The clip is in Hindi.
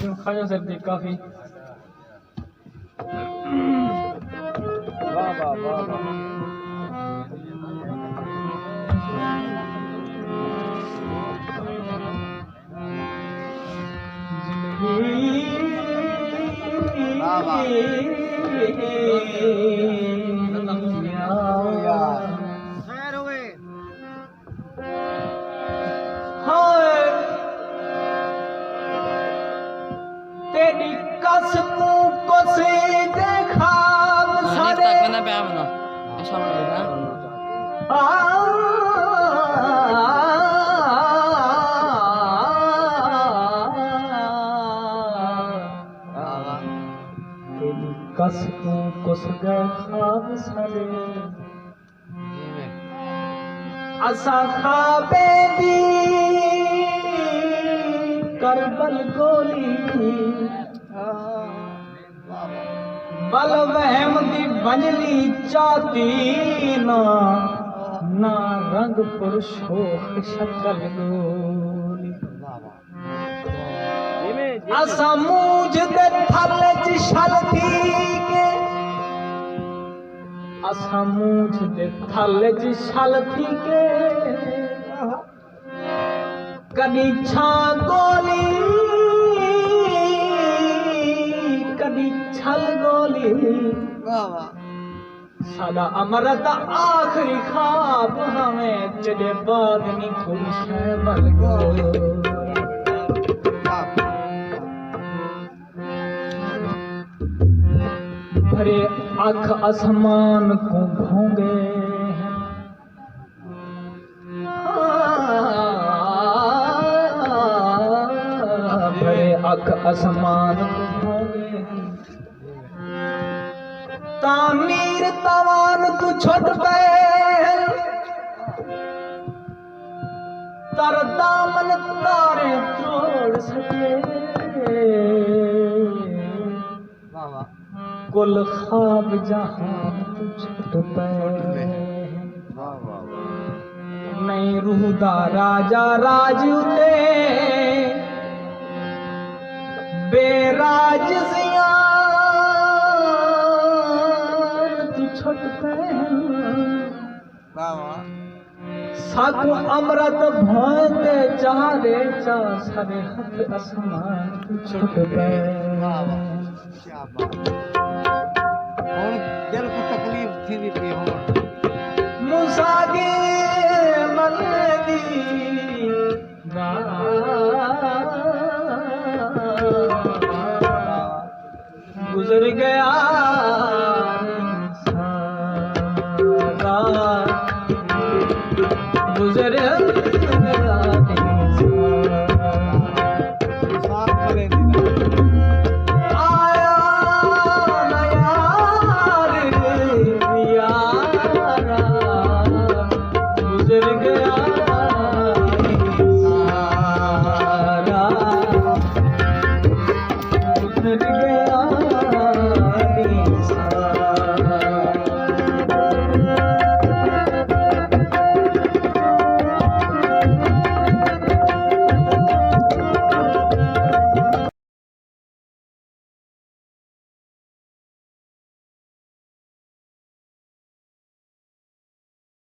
ख्वाजा साहब जी काफी वाह वाह वाह वाह तेरी कसम को से देखा सारे तेरी कसमों को सगे ख्वाब सारे असा ख्वाबे दी करबल गोली बल वहम दी बंजली चाहती ना रंग पुरुषोख शक्ल गोली असा मूझ दे थल च छल थी के असा मूझ दे थल च छल थी के कदी छा गोली कदी छल गोली सादा अमरत आखिरी ख्वाब हमें तेरे बाद नहीं कोई शय बल गोली भरे आँख आसमान को भोंगे भरे आँख आसमान को भोंगे तामीर तवान तू छोड़ गए तर दामन तारे तोड़ सके कुल ख्वाब जहां छुट पे नहीं रूहदा राजा राज उते बेराज जियान तू छुट पे साकु अमृत भांते चारे चा सारे हथ आसमान तू छुट पे और दिल को तकलीफ थी भी हो मुसागे मलदी